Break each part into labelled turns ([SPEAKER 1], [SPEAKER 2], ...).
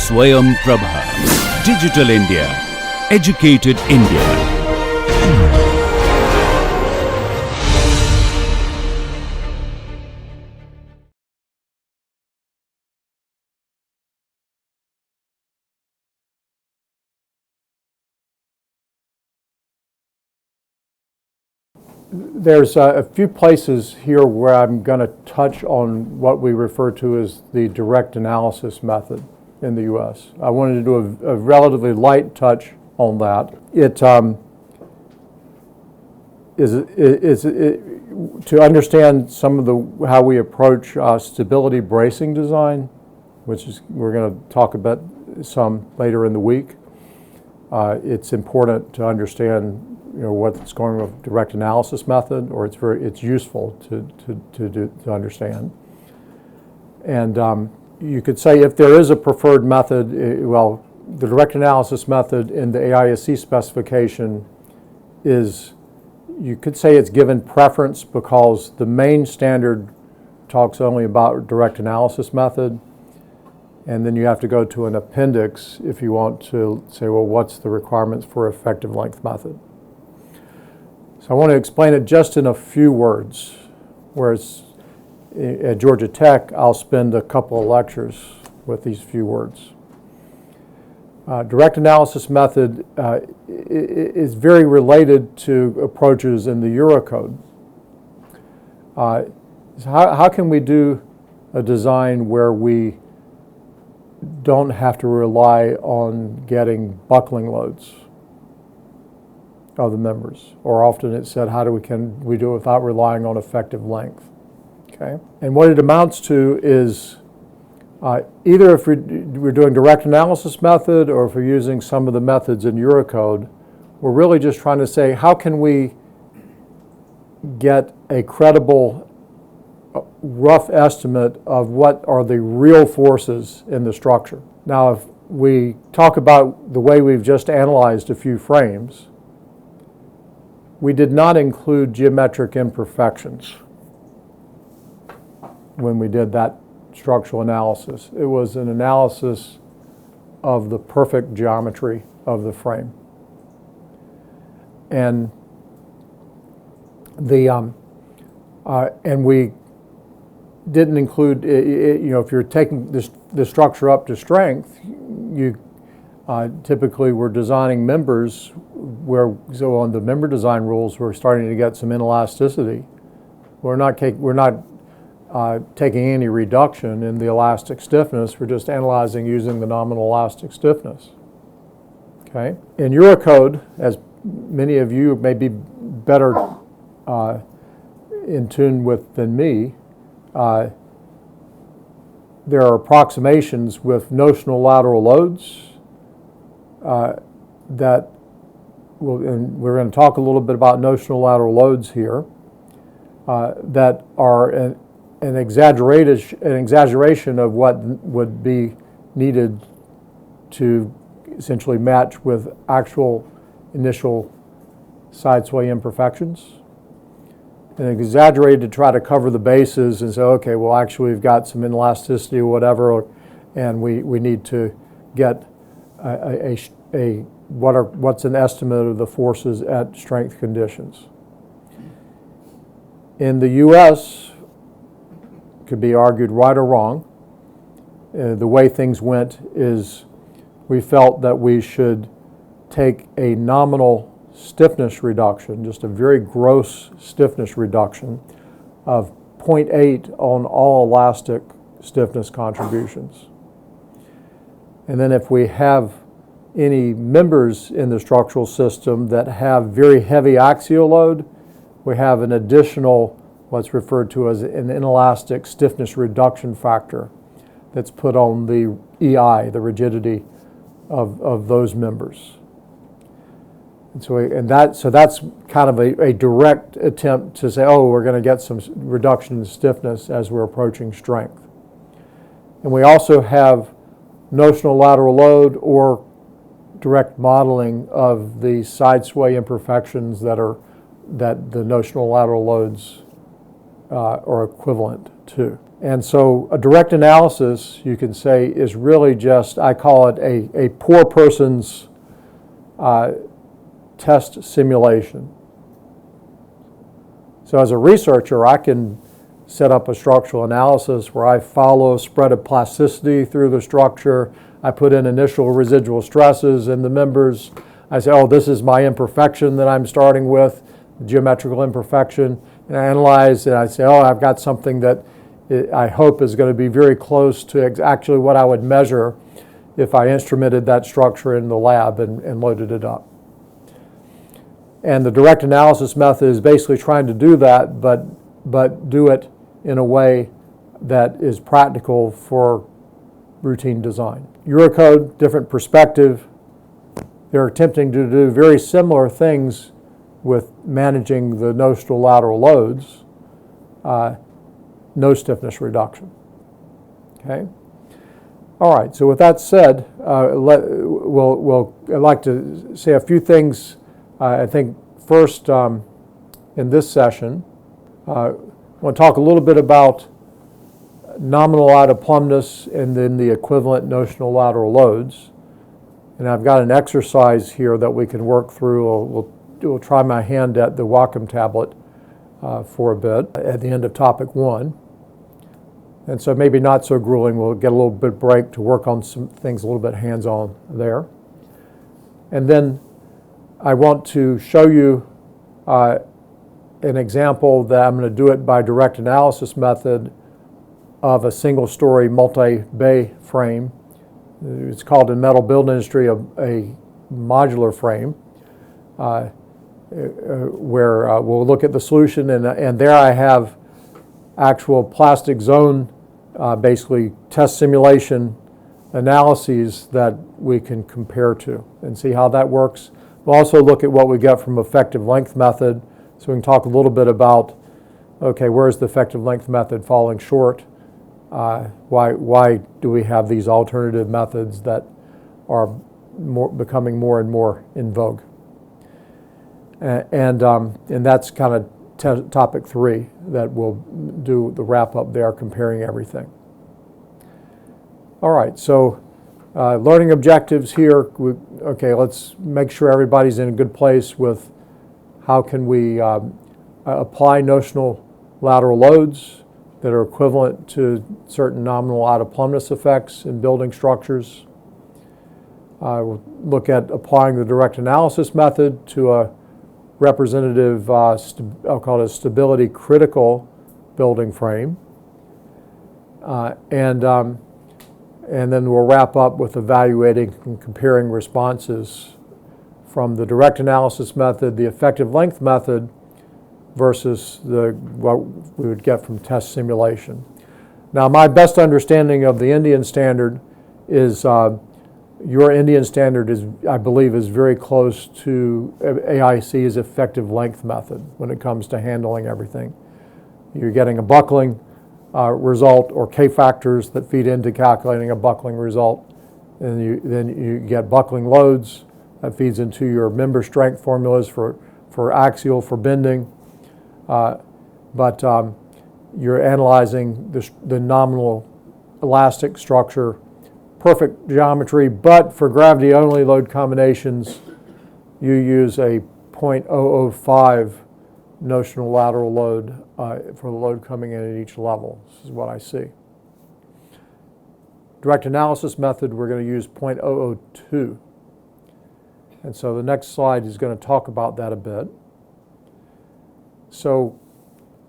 [SPEAKER 1] Swayam Prabha. Digital India. Educated India.
[SPEAKER 2] There's a few places here where I'm going to touch on what we refer to as the direct analysis method in the U.S. I wanted to do a relatively light touch on that. To understand some of how we approach stability bracing design, which is we're going to talk about some later in the week. It's important to understand what's going on with direct analysis method, or it's useful to understand. And you could say if there is a preferred method, well, the direct analysis method in the AISC specification is, you could say it's given preference because the main standard talks only about direct analysis method, and then you have to go to an appendix if you want to say, well, what's the requirements for effective length method? So I want to explain it just in a few words, whereas at Georgia Tech, I'll spend a couple of lectures with these few words. Direct analysis method is very related to approaches in the Eurocode. How can we do a design where we don't have to rely on getting buckling loads of the members? Or often it's said, can we do it without relying on effective length? Okay, and what it amounts to is either if we're doing direct analysis method or if we're using some of the methods in Eurocode, we're really just trying to say, how can we get a credible rough estimate of what are the real forces in the structure? Now, if we talk about the way we've just analyzed a few frames, we did not include geometric imperfections when we did that structural analysis. It was an analysis of the perfect geometry of the frame. And and we didn't include, if you're taking the structure up to strength, you typically we're designing members so on the member design rules, we're starting to get some inelasticity. We're not taking any reduction in the elastic stiffness. We're just analyzing using the nominal elastic stiffness. Okay. In Eurocode, as many of you may be better in tune with than me, there are approximations with notional lateral loads and we're going to talk a little bit about notional lateral loads here, that are an exaggeration of what would be needed to essentially match with actual initial sidesway imperfections, and exaggerated to try to cover the bases and say, okay, well, actually we've got some inelasticity or whatever, and we need to get what's an estimate of the forces at strength conditions. In the U.S., could be argued right or wrong. The way things went is we felt that we should take a nominal stiffness reduction, just a very gross stiffness reduction of 0.8 on all elastic stiffness contributions. And then if we have any members in the structural system that have very heavy axial load, we have an additional what's referred to as an inelastic stiffness reduction factor that's put on the EI, the rigidity of those members. And so that's kind of a direct attempt to say, oh, we're going to get some reduction in stiffness as we're approaching strength. And we also have notional lateral load or direct modeling of the sidesway imperfections that the notional lateral loads are equivalent to. And so a direct analysis, you can say, is really just, I call it a poor person's test simulation. So as a researcher, I can set up a structural analysis where I follow spread of plasticity through the structure. I put in initial residual stresses in the members. I say, oh, this is my imperfection that I'm starting with, geometrical imperfection. And I analyze and I say, oh, I've got something that I hope is going to be very close to actually what I would measure if I instrumented that structure in the lab and loaded it up. And the direct analysis method is basically trying to do that, but do it in a way that is practical for routine design. Eurocode, different perspective. They're attempting to do very similar things with managing the notional lateral loads, no stiffness reduction. Okay. All right. So with that said, I'd like to say a few things. I think first in this session, I want to talk a little bit about nominal out of plumbness and then the equivalent notional lateral loads. And I've got an exercise here that we can work through. We'll try my hand at the Wacom tablet for a bit at the end of topic 1. And so maybe not so grueling. We'll get a little bit break to work on some things a little bit hands-on there. And then I want to show you an example that I'm going to do it by direct analysis method of a single-story multi-bay frame. It's called in metal building industry a modular frame, where we'll look at the solution, and there I have actual plastic zone, basically test simulation analyses that we can compare to and see how that works. We'll also look at what we get from effective length method, so we can talk a little bit about, okay, where's the effective length method falling short? Why do we have these alternative methods that are becoming more and more in vogue? And that's kind of topic 3 that we'll do the wrap up there, comparing everything. All right, so learning objectives here. Okay, let's make sure everybody's in a good place with how can we apply notional lateral loads that are equivalent to certain nominal out of plumbness effects in building structures. We'll look at applying the direct analysis method to a representative, I'll call it a stability critical building frame. And then we'll wrap up with evaluating and comparing responses from the direct analysis method, the effective length method, versus what we would get from test simulation. Now, my best understanding of the Indian standard is your Indian standard is, I believe, is very close to AIC's effective length method when it comes to handling everything. You're getting a buckling result or K-factors that feed into calculating a buckling result, and then you get buckling loads that feeds into your member strength formulas for axial, for bending. But you're analyzing the nominal elastic structure, perfect geometry, but for gravity-only load combinations, you use a 0.005 notional lateral load for the load coming in at each level. This is what I see. Direct analysis method, we're going to use 0.002. And so the next slide is going to talk about that a bit. So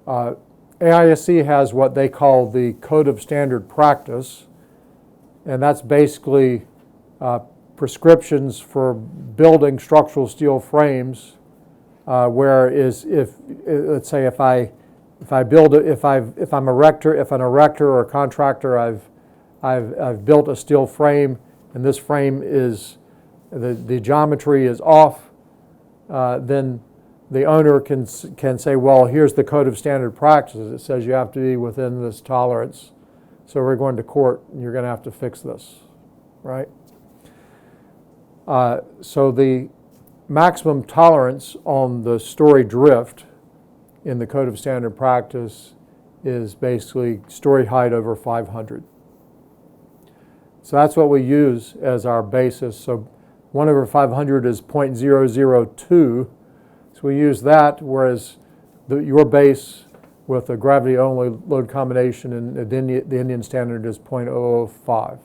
[SPEAKER 2] AISC has what they call the Code of Standard Practice, and that's basically prescriptions for building structural steel frames. Whereas let's say if I'm an erector or a contractor, I've built a steel frame, and this frame is the geometry is off, then the owner can say, well, here's the Code of Standard Practices. It says you have to be within this tolerance. So we're going to court, and you're going to have to fix this, right? So the maximum tolerance on the story drift in the Code of Standard Practice is basically story height over 500. So that's what we use as our basis. So 1 over 500 is 0.002. So we use that, whereas your base with a gravity-only load combination in the Indian standard is 0.005.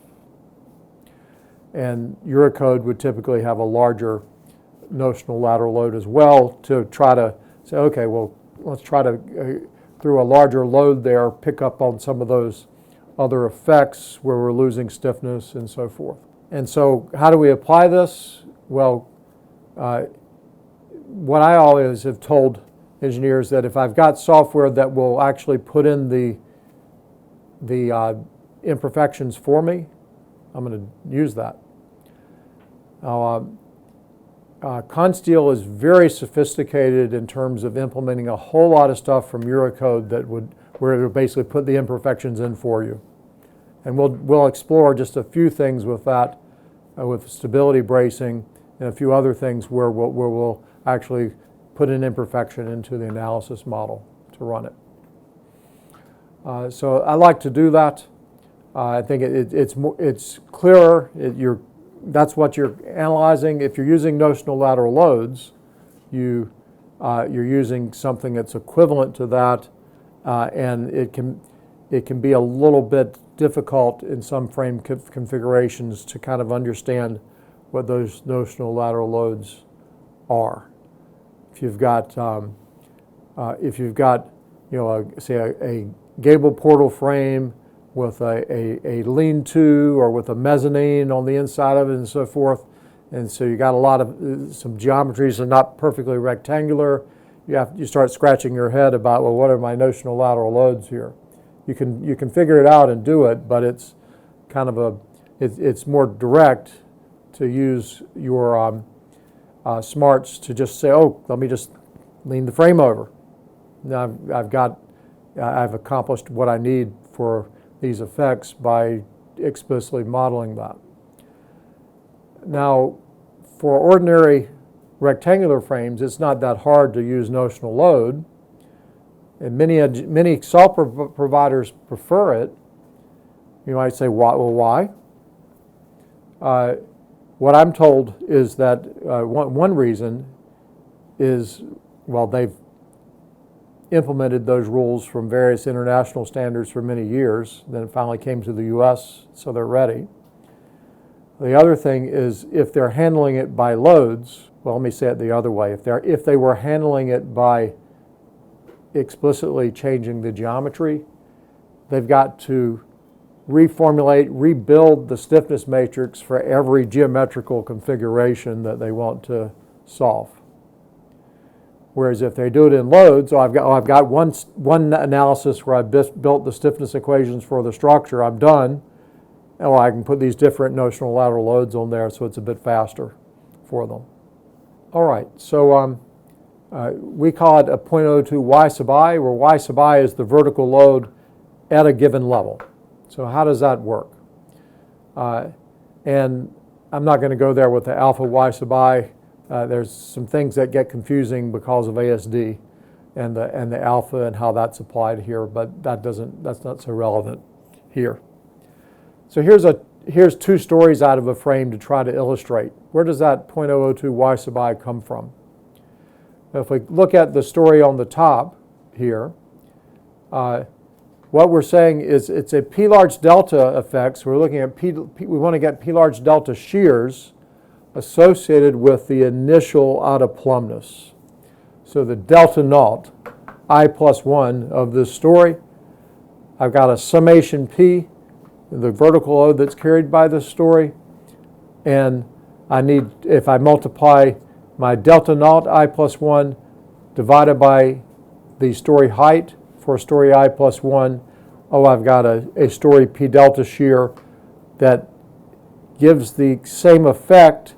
[SPEAKER 2] And Eurocode would typically have a larger notional lateral load as well to try to say, okay, well, let's try to, through a larger load there, pick up on some of those other effects where we're losing stiffness and so forth. And so how do we apply this? Well, what I always have told engineers that if I've got software that will actually put in the imperfections for me, I'm going to use that. Now, Consteel is very sophisticated in terms of implementing a whole lot of stuff from Eurocode where it will basically put the imperfections in for you. And we'll explore just a few things with that, with stability bracing and a few other things where we'll actually put an imperfection into the analysis model to run it. So I like to do that. I think it's clearer. That's what you're analyzing. If you're using notional lateral loads, you're using something that's equivalent to that, and it can be a little bit difficult in some frame configurations to kind of understand what those notional lateral loads are. If you've got say a gable portal frame with a lean-to or with a mezzanine on the inside of it and so forth, and so you got a lot of some geometries are not perfectly rectangular. You start scratching your head about, well, what are my notional lateral loads here? You can figure it out and do it, but it's kind of it's more direct to use your smarts to just say, oh, let me just lean the frame over. Now I've accomplished what I need for these effects by explicitly modeling that. Now, for ordinary rectangular frames, it's not that hard to use notional load, and many software providers prefer it. You might say, why? Well, why? What I'm told is that one reason is, well, they've implemented those rules from various international standards for many years. Then it finally came to the US, so they're ready. The other thing is if they're handling it by loads, well, let me say it the other way. If they were handling it by explicitly changing the geometry, they've got to reformulate, rebuild the stiffness matrix for every geometrical configuration that they want to solve. Whereas if they do it in loads, I've got one analysis where I've built the stiffness equations for the structure, I'm done. Oh, I can put these different notional lateral loads on there so it's a bit faster for them. All right, so we call it a 0.02 y sub I, where y sub I is the vertical load at a given level. So how does that work? And I'm not going to go there with the alpha y sub I. There's some things that get confusing because of ASD and the alpha and how that's applied here, but that's not so relevant here. So here's two stories out of a frame to try to illustrate. Where does that 0.002 y sub I come from? Now, if we look at the story on the top here, what we're saying is it's a P large delta effect. So we're looking at we want to get P large delta shears associated with the initial out of plumbness. So the delta naught, I plus 1 of this story, I've got a summation P, the vertical load that's carried by this story, and if I multiply my delta naught I plus 1 divided by the story height for story I plus 1, I've got a story P delta shear that gives the same effect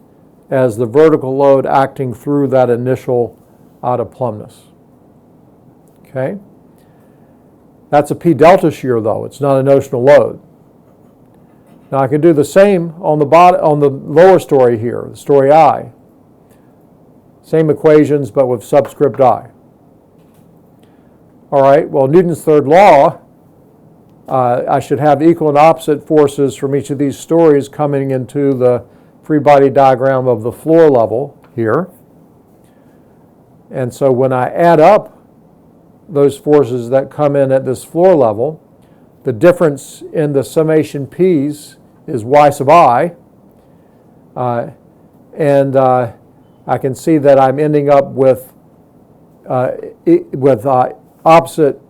[SPEAKER 2] as the vertical load acting through that initial out of plumbness. Okay? That's a P delta shear though, it's not a notional load. Now I can do the same on the lower story here, the story I. Same equations but with subscript I. All right, well, Newton's third law, I should have equal and opposite forces from each of these stories coming into the free body diagram of the floor level here. And so when I add up those forces that come in at this floor level, the difference in the summation p's is y sub I. And I can see that I'm ending up with opposite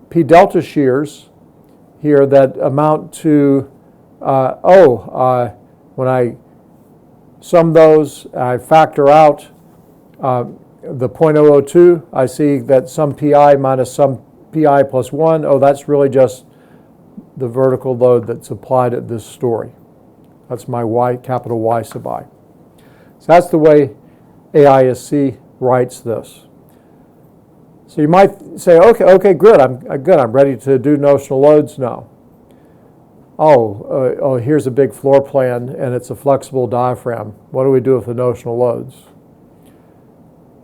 [SPEAKER 2] P delta shears here that amount to, when I sum those, I factor out the 0.002, I see that some PI minus some PI plus 1, that's really just the vertical load that's applied at this story. That's my Y, capital Y sub I. So that's the way AISC writes this. So you might say, okay, good. I'm ready to do notional loads now. Here's a big floor plan, and it's a flexible diaphragm. What do we do with the notional loads?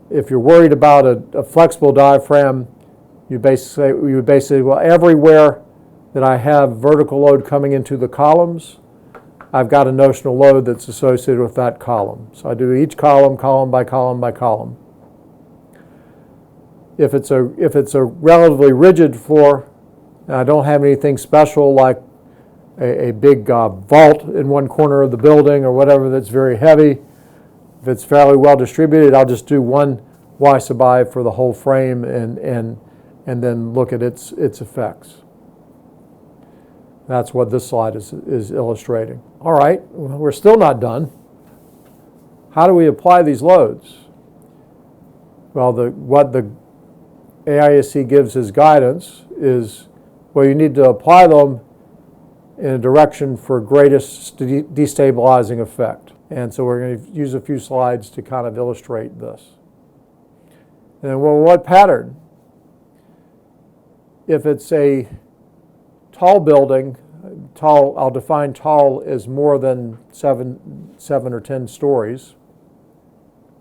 [SPEAKER 2] If you're worried about a flexible diaphragm, you would basically say, well, everywhere that I have vertical load coming into the columns, I've got a notional load that's associated with that column. So I do each column by column by column. If it's a relatively rigid floor, and I don't have anything special like a big vault in one corner of the building or whatever that's very heavy, if it's fairly well distributed, I'll just do one Y sub I for the whole frame and then look at its effects. That's what this slide is illustrating. All right, we're still not done. How do we apply these loads? Well, what the AISC gives as guidance is, well, you need to apply them in a direction for greatest destabilizing effect. And so we're going to use a few slides to kind of illustrate this. And then, well, what pattern? If it's a tall building, I'll define tall as more than seven or 10 stories.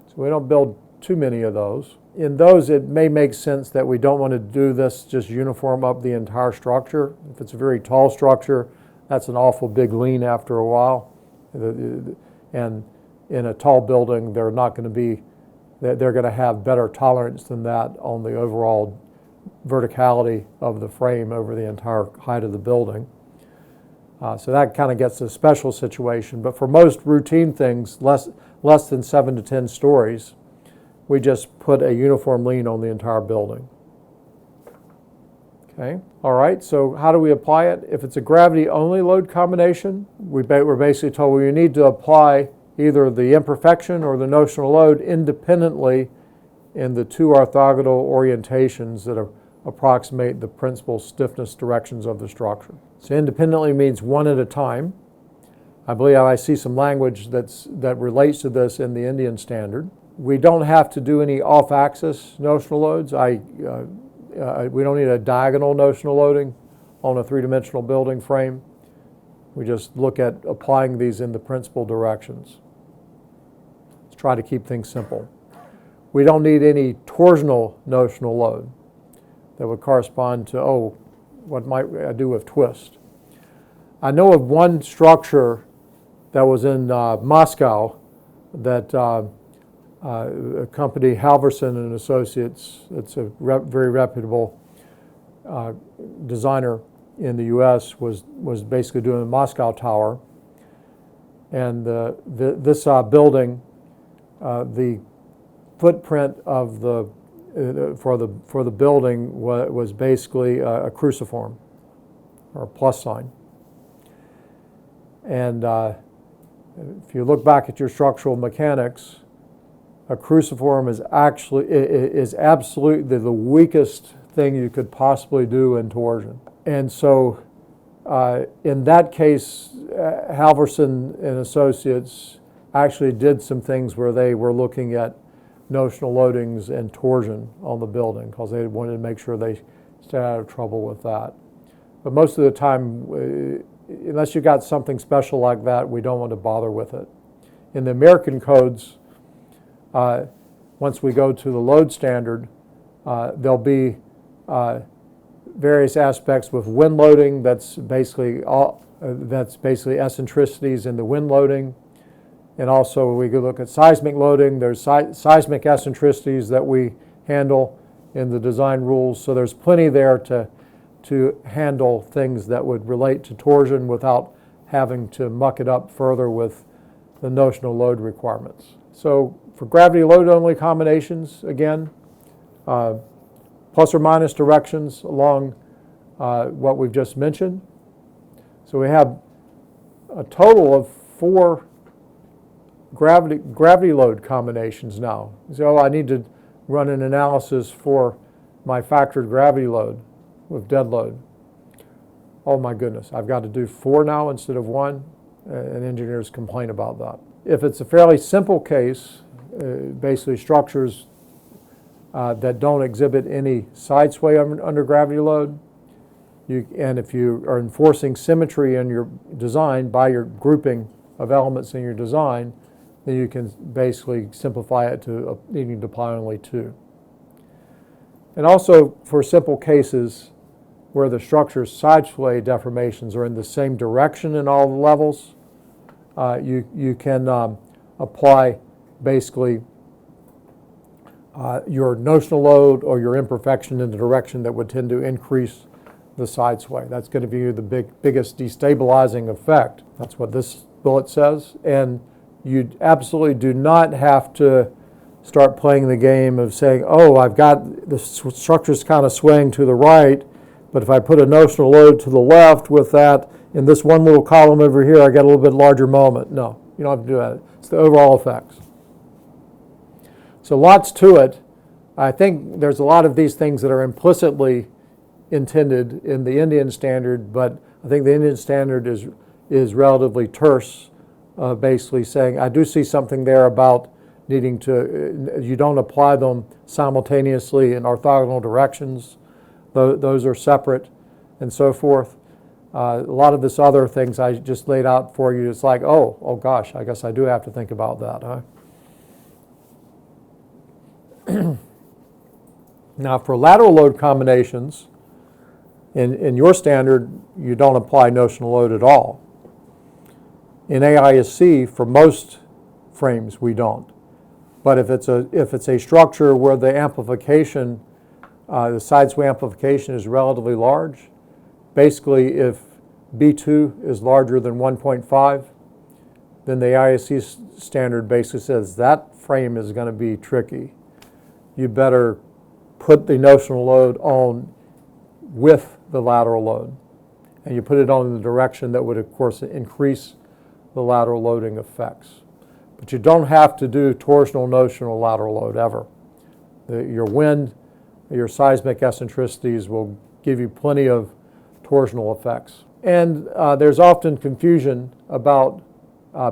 [SPEAKER 2] So we don't build too many of those. In those, it may make sense that we don't want to do this just uniform up the entire structure. If it's a very tall structure, that's an awful big lean after a while. And in a tall building, they're going to have better tolerance than that on the overall verticality of the frame over the entire height of the building. So that kind of gets a special situation. But for most routine things, less than 7 to 10 stories, we just put a uniform lean on the entire building. Okay. All right, so how do we apply it? If it's a gravity-only load combination, we're basically told we need to apply either the imperfection or the notional load independently in the two orthogonal orientations that approximate the principal stiffness directions of the structure. So independently means one at a time. I believe I see some language that relates to this in the Indian standard. We don't have to do any off-axis notional loads. We don't need a diagonal notional loading on a three-dimensional building frame. We just look at applying these in the principal directions. Let's try to keep things simple. We don't need any torsional notional load that would correspond to, what might I do with twist? I know of one structure that was in Moscow that a company, Halverson and Associates, it's a very reputable designer in the U.S., was basically doing the Moscow Tower. And this building, the footprint of for the building was basically a cruciform or a plus sign. And if you look back at your structural mechanics, a cruciform is absolutely the weakest thing you could possibly do in torsion. And so in that case, Halverson and Associates actually did some things where they were looking at notional loadings and torsion on the building because they wanted to make sure they stayed out of trouble with that. But most of the time, unless you got something special like that, we don't want to bother with it. In the American codes, once we go to the load standard, there'll be various aspects with wind loading. That's basically eccentricities in the wind loading. And also we could look at seismic loading. There's seismic eccentricities that we handle in the design rules. So there's plenty there to handle things that would relate to torsion without having to muck it up further with the notional load requirements. So for gravity load only combinations, again, plus or minus directions along what we've just mentioned. So we have a total of 4 gravity load combinations now. So I need to run an analysis for my factored gravity load with dead load. Oh my goodness, I've got to do 4 now instead of 1, and engineers complain about that. If it's a fairly simple case, basically structures that don't exhibit any side sway under gravity load, and if you are enforcing symmetry in your design by your grouping of elements in your design, then you can basically simplify it to needing to apply only 2. And also for simple cases where the structure's side sway deformations are in the same direction in all the levels, you can apply basically your notional load or your imperfection in the direction that would tend to increase the side sway. That's going to be the biggest destabilizing effect. That's what this bullet says. And you absolutely do not have to start playing the game of saying, oh, I've got the structure's kind of swaying to the right, but if I put a notional load to the left with that, in this one little column over here, I get a little bit larger moment. No, you don't have to do that. It's the overall effects. So lots to it. I think there's a lot of these things that are implicitly intended in the Indian standard, but I think the Indian standard is relatively terse, basically saying, I do see something there about needing to, you don't apply them simultaneously in orthogonal directions. Those are separate and so forth. A lot of this other things I just laid out for you, it's like, oh gosh, I guess I do have to think about that, huh? Now for lateral load combinations, in your standard, you don't apply notional load at all. In AISC, for most frames, we don't. But if it's a structure where the amplification, the side sway amplification is relatively large, basically if B2 is larger than 1.5, then the AISC standard basically says that frame is going to be tricky. You better put the notional load on with the lateral load. And you put it on in the direction that would, of course, increase the lateral loading effects. But you don't have to do torsional notional lateral load ever. Your wind, your seismic eccentricities will give you plenty of torsional effects. And there's often confusion about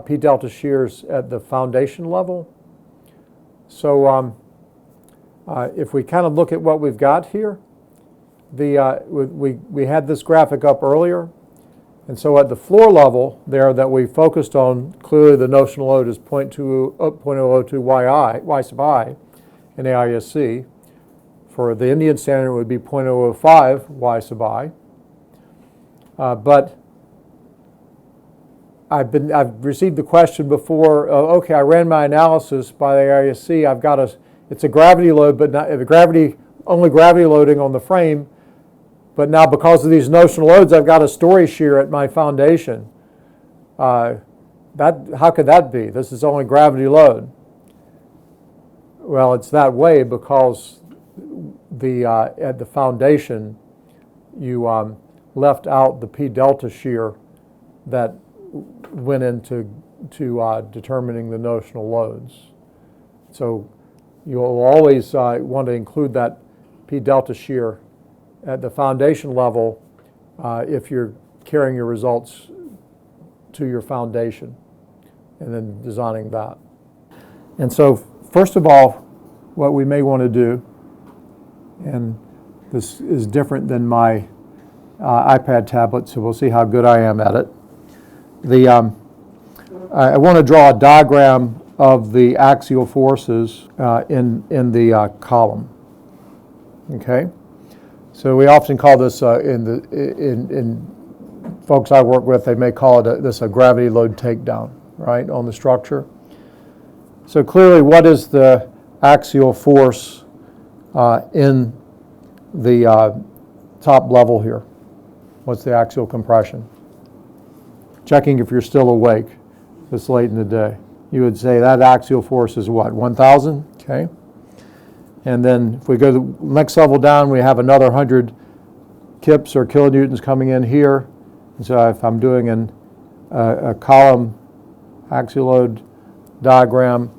[SPEAKER 2] P delta shears at the foundation level. So if we kind of look at what we've got here, we had this graphic up earlier. And so at the floor level there that we focused on, clearly the notional load is 0.002 y sub I in AISC. For the Indian standard, it would be 0.005 y sub I. But I've received the question before, okay, I ran my analysis by the AISC, it's a gravity load, but not only gravity loading on the frame, but now because of these notional loads, I've got a story shear at my foundation. How could that be? This is only gravity load. Well, it's that way because at the foundation, you left out the P delta shear that went into determining the notional loads. So you'll always want to include that P delta shear at the foundation level if you're carrying your results to your foundation and then designing that. And so first of all, what we may want to do, and this is different than my iPad tablet, so we'll see how good I am at it. I want to draw a diagram of the axial forces in the column. Okay? So we often call this, in folks I work with, they may call it this a gravity load takedown, right, on the structure. So clearly, what is the axial force in the top level here? What's the axial compression? Checking if you're still awake this late in the day. You would say that axial force is what, 1,000? Okay. And then if we go to the next level down, we have another 100 kips or kilonewtons coming in here. And so if I'm doing a column axial load diagram,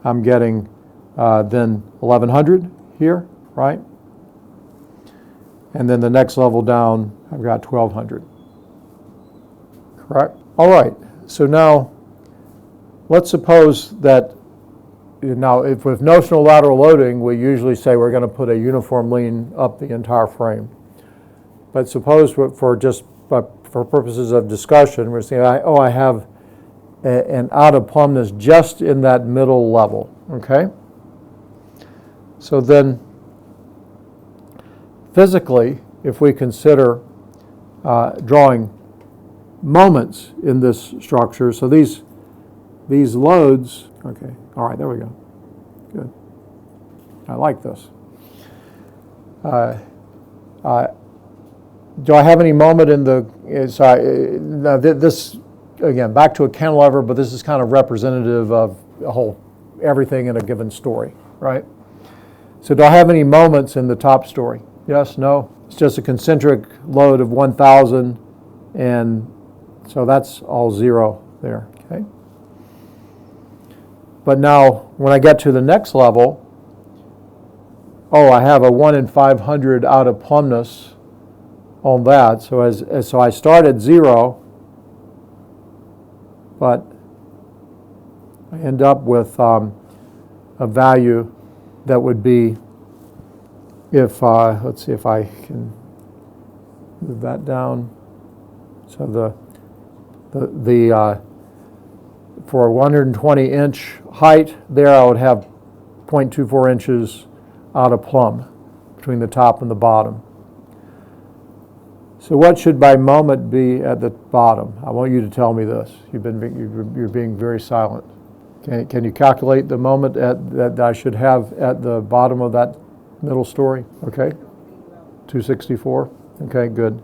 [SPEAKER 2] I'm getting then 1,100 here, right? And then the next level down, I've got 1,200. Correct? All right. So now, let's suppose that, now if with notional lateral loading, we usually say we're going to put a uniform lean up the entire frame. But suppose for purposes of discussion, we're saying, I have an out of plumbness just in that middle level, okay? So then, physically, if we consider drawing moments in this structure, so these loads, okay, all right, there we go, good. I like this. Do I have any moment in the, now this, again, back to a cantilever, but this is kind of representative of everything in a given story, right? So do I have any moments in the top story? Yes, no? It's just a concentric load of 1,000, and so that's all zero there, okay? But now, when I get to the next level, I have a 1 in 500 out of plumbness on that. So I start at 0, but I end up with a value that would be, if let's see if I can move that down. So for a 120 inch height there, I would have 0.24 inches out of plumb between the top and the bottom. So what should my moment be at the bottom? I want you to tell me this. You're being very silent. Can you calculate the moment that I should have at the bottom of that middle story? Okay, 264. Okay, good.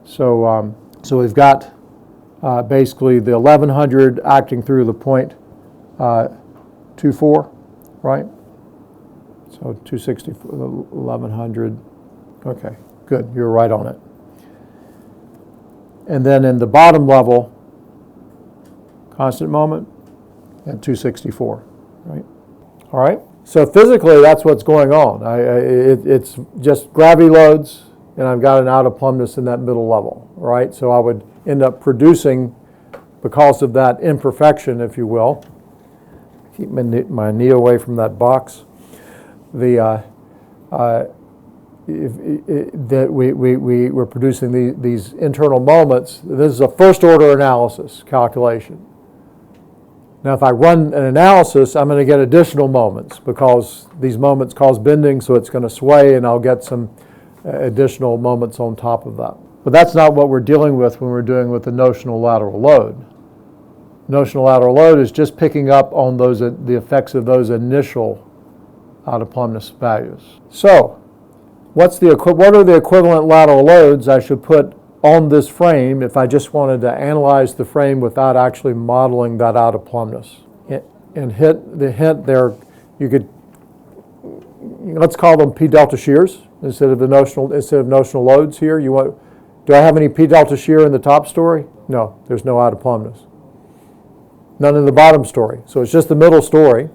[SPEAKER 2] So we've got basically the 1,100 acting through the 0.24, right? So 260, 1,100. Okay, good. You're right on it. And then in the bottom level, constant moment at 264, right? All right. So physically, that's what's going on. It's just gravity loads, and I've got an out of plumbness in that middle level, right? So I would end up producing, because of that imperfection, if you will. Keep my knee away from that box. That we're producing these internal moments. This is a first order analysis calculation. Now if I run an analysis, I'm going to get additional moments because these moments cause bending, so it's going to sway, and I'll get some additional moments on top of that. But that's not what we're dealing with when we're doing with the notional lateral load. Notional lateral load is just picking up on the effects of those initial out of plumbness values. So, what are the equivalent lateral loads I should put on this frame if I just wanted to analyze the frame without actually modeling that out of plumbness? And the hint there, you could, let's call them P delta shears instead of notional loads here. Do I have any P delta shear in the top story? No, there's no out of plumbness. None in the bottom story. So it's just the middle story.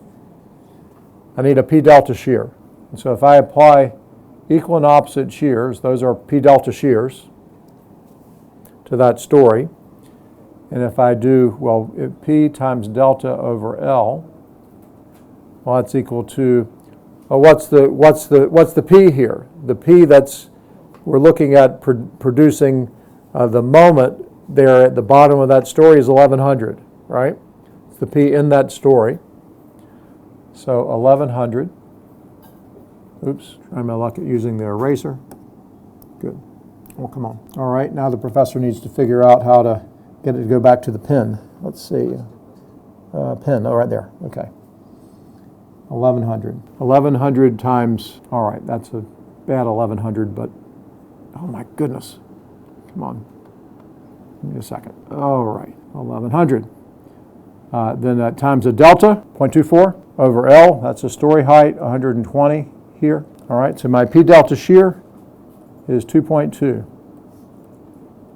[SPEAKER 2] I need a P delta shear. And so if I apply equal and opposite shears, those are P delta shears to that story. And if I do, P times delta over L, well, that's equal to, what's the P here? The P we're looking at producing the moment there at the bottom of that story is 1,100, right? It's the P in that story. So 1,100. Oops, trying my luck at using the eraser. Good. Well, come on. All right, now the professor needs to figure out how to get it to go back to the pen. Let's see. Pen, oh, right there. Okay. 1100. 1100 times, all right, that's a bad 1100, but oh my goodness. Come on. Give me a second. All right, 1100. Then that times a delta, 0.24 over L. That's a story height, 120 here. All right, so my P delta shear is 2.2,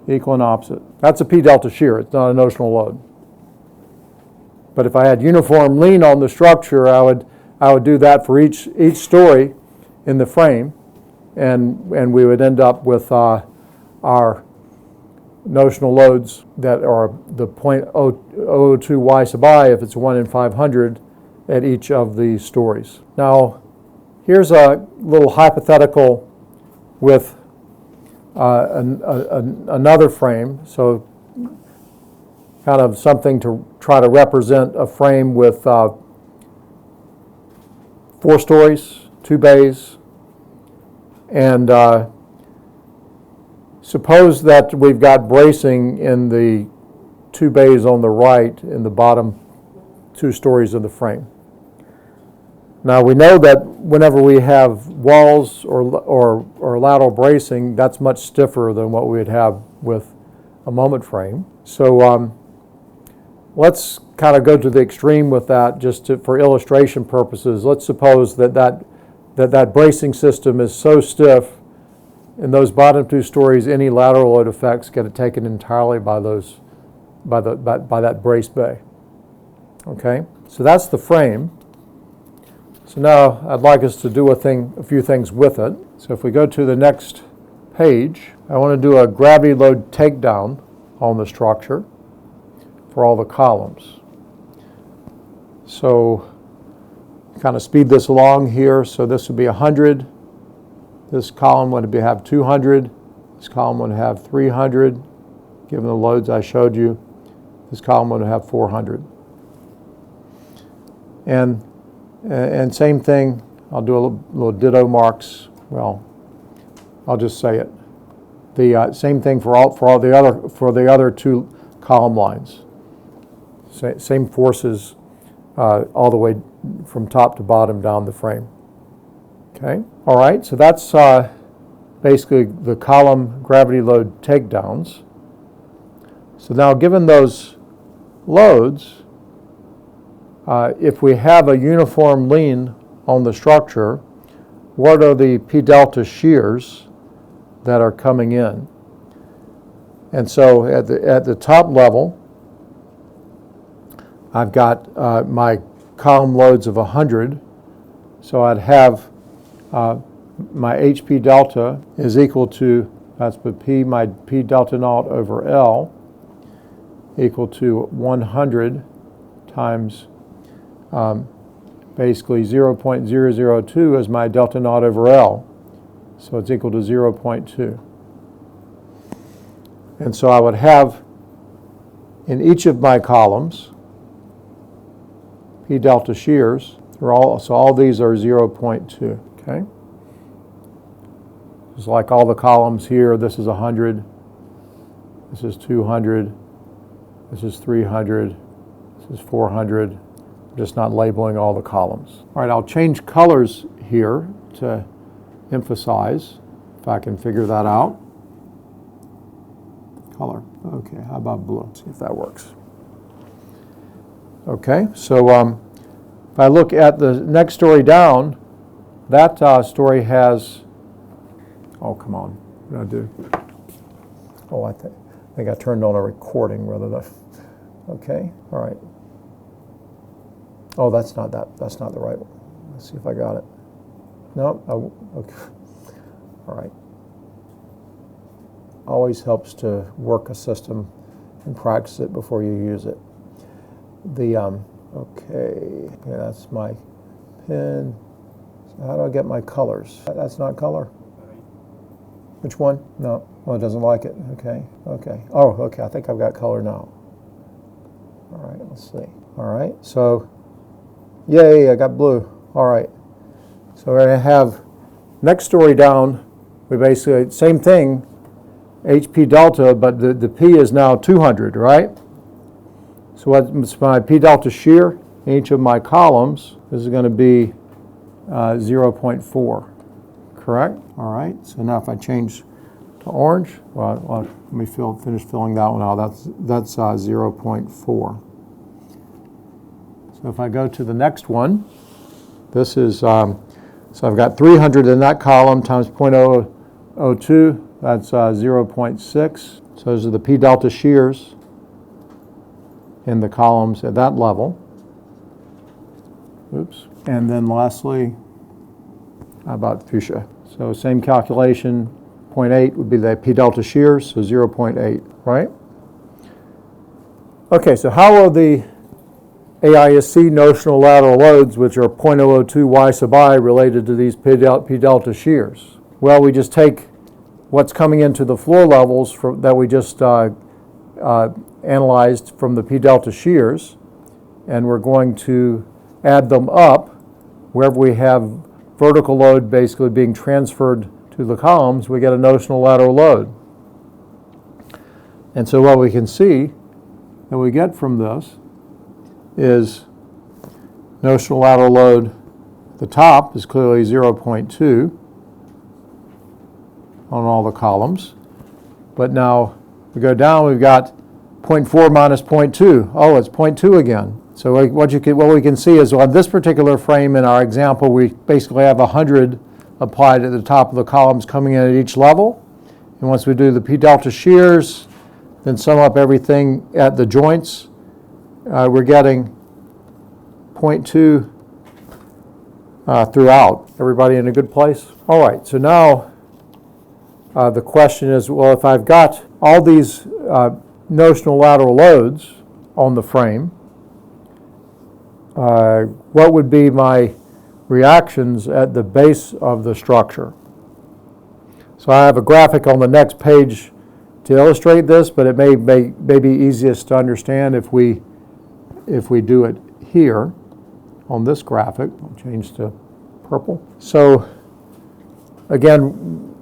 [SPEAKER 2] equal and opposite. That's a P delta shear. It's not a notional load. But if I had uniform lean on the structure, I would do that for each story in the frame, and we would end up with our notional loads that are the 0.002 y sub I if it's 1 in 500 at each of the stories. Now, here's a little hypothetical with another frame, so kind of something to try to represent a frame with 4 stories, 2 bays, and suppose that we've got bracing in the 2 bays on the right in the bottom 2 stories of the frame. Now we know that whenever we have walls or lateral bracing, that's much stiffer than what we'd have with a moment frame. So let's kind of go to the extreme with that just for illustration purposes. Let's suppose that bracing system is so stiff in those bottom 2 stories, any lateral load effects get taken entirely by that brace bay. Okay, so that's the frame. So now I'd like us to do a few things with it. So if we go to the next page, I want to do a gravity load takedown on the structure for all the columns. So kind of speed this along here. So this would be 100. This column would have 200. This column would have 300, given the loads I showed you. This column would have 400. And same thing, I'll do a little ditto marks. Well, I'll just say it. The same thing for the other 2 column lines. Same forces all the way from top to bottom down the frame. Okay. All right. So that's basically the column gravity load takedowns. So now, given those loads, if we have a uniform lean on the structure, what are the P delta shears that are coming in? And so at the top level, I've got my column loads of 100. So I'd have my HP delta is equal to, that's my P delta naught over L, equal to 100 times basically 0.002 is my delta naught over L. So it's equal to 0.2. And so I would have in each of my columns P delta shears, so all these are 0.2. Okay. It's like all the columns here. This is 100. This is 200. This is 300. This is 400. I'm just not labeling all the columns. All right, I'll change colors here to emphasize, if I can figure that out. Color. Okay, how about blue? See if that works. Okay, so if I look at the next story down, that story has, oh, come on, what did I do? Oh, I think I turned on a recording rather than, okay, all right. Oh, that's not the right one. Let's see if I got it. No, okay, all right. Always helps to work a system and practice it before you use it. Okay, that's my pen. So how do I get my colors? That's not color. Which one? No, well, it doesn't like it. Okay. Oh, okay, I think I've got color now. All right, let's see. All right, so, yay, I got blue. All right, so we're going to have Next story down, we basically, same thing, HP delta, but the P is now 200, right? So what's my P delta shear in each of my columns? This is going to be 0.4, correct? All right, so now if I change to orange, well let me finish filling that one out. That's 0.4. So if I go to the next one, this is, so I've got 300 in that column times 0.002, that's 0.6. So those are the P delta shears in the columns at that level. Oops. And then lastly, how about fuchsia? So same calculation, 0.8 would be the P delta shears, so 0.8, right? Okay, so how are the AISC notional lateral loads, which are 0.002 y sub I, related to these P delta shears? Well, we just take what's coming into the floor levels that we just analyzed from the P delta shears, and we're going to add them up wherever we have vertical load basically being transferred to the columns. We get a notional lateral load. And so what we can see that we get from this is notional lateral load at the top is clearly 0.2 on all the columns. But now we go down, we've got 0.4 minus 0.2. Oh, it's 0.2 again. So what we can see is on this particular frame in our example, we basically have 100 applied at the top of the columns coming in at each level. And once we do the P delta shears, then sum up everything at the joints, we're getting 0.2 throughout. Everybody in a good place? All right, so now the question is, well, if I've got all these notional lateral loads on the frame, what would be my reactions at the base of the structure? So I have a graphic on the next page to illustrate this, but it may be easiest to understand if we do it here on this graphic. I'll change to purple. So again,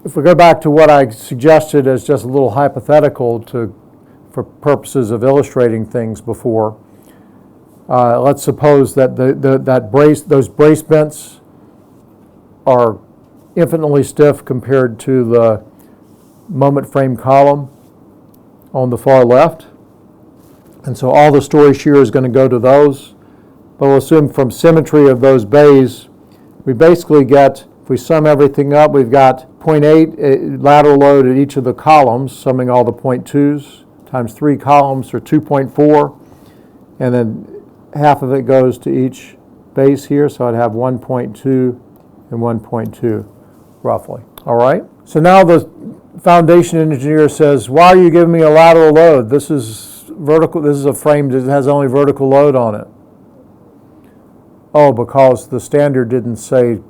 [SPEAKER 2] if we go back to what I suggested as just a little hypothetical for purposes of illustrating things before, let's suppose that those brace bents are infinitely stiff compared to the moment frame column on the far left. And so all the story shear is going to go to those. But we'll assume from symmetry of those bays, we basically get, if we sum everything up, we've got 0.8 lateral load at each of the columns, summing all the 0.2s, times 3 columns, or 2.4. And then half of it goes to each base here, so I'd have 1.2 and 1.2, roughly. All right? So now the foundation engineer says, why are you giving me a lateral load? This is vertical. This is a frame that has only vertical load on it. Oh, because the standard didn't say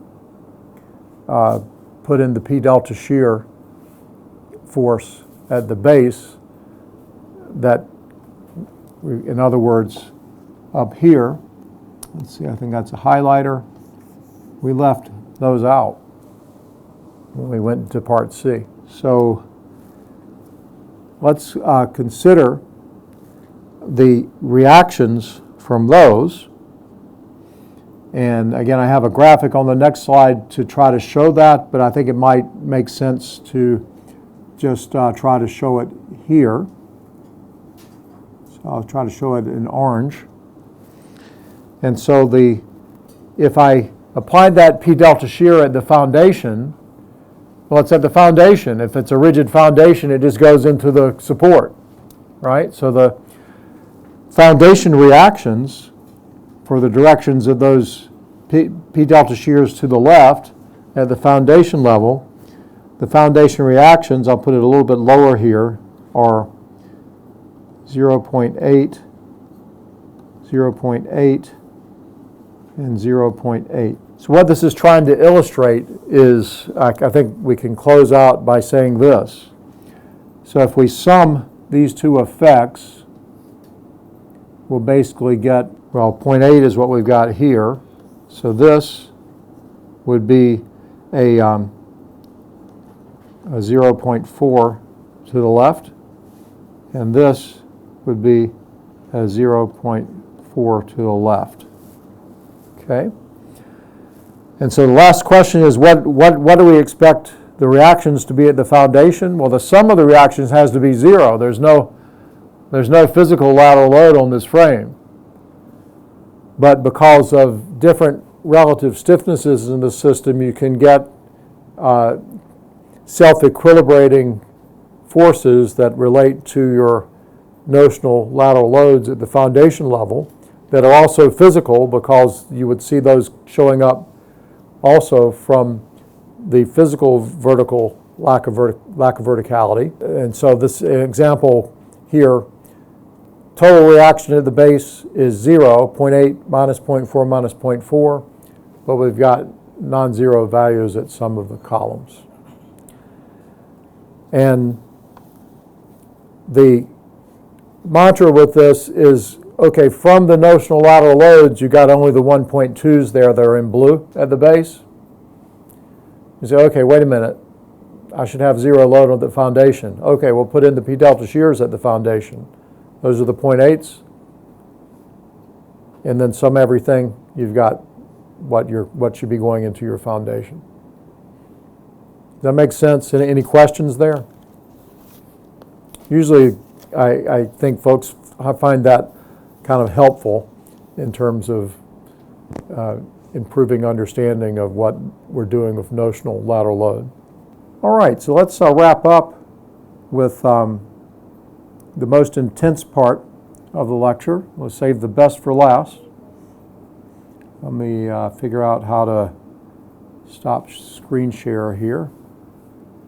[SPEAKER 2] put in the P delta shear force at the base. That, in other words, up here, let's see, I think that's a highlighter. We left those out when we went to part C. So let's consider the reactions from those. And again, I have a graphic on the next slide to try to show that, but I think it might make sense to just try to show it here. So I'll try to show it in orange. And so if I applied that P delta shear at the foundation, well, it's at the foundation. If it's a rigid foundation, it just goes into the support, right? So the foundation reactions for the directions of those P delta shears to the left at the foundation level, the foundation reactions, I'll put it a little bit lower here, are 0.8, 0.8, and 0.8. So what this is trying to illustrate is, I think we can close out by saying this. So if we sum these two effects, we'll basically get, well, 0.8 is what we've got here. So this would be a 0.4 to the left, and this would be a 0.4 to the left. Okay? And so the last question is, what do we expect the reactions to be at the foundation? Well, the sum of the reactions has to be 0. There's no physical lateral load on this frame. But because of different relative stiffnesses in the system, you can get self-equilibrating forces that relate to your notional lateral loads at the foundation level that are also physical, because you would see those showing up also from the physical vertical lack of verticality. And so this example here, total reaction at the base is 0, 0.8 minus 0.4 minus 0.4, but we've got non-zero values at some of the columns. And the mantra with this is, okay, from the notional lateral loads, you got only the 1.2s there that are in blue at the base. You say, okay, wait a minute, I should have 0 load on the foundation. Okay, we'll put in the P delta shears at the foundation. Those are the 0.8s. And then sum everything, you've got what should be going into your foundation. Does that make sense? Any questions there? Usually, I think folks find that kind of helpful in terms of improving understanding of what we're doing with notional lateral load. All right, so let's wrap up with the most intense part of the lecture. We'll save the best for last. Let me figure out how to stop screen share here.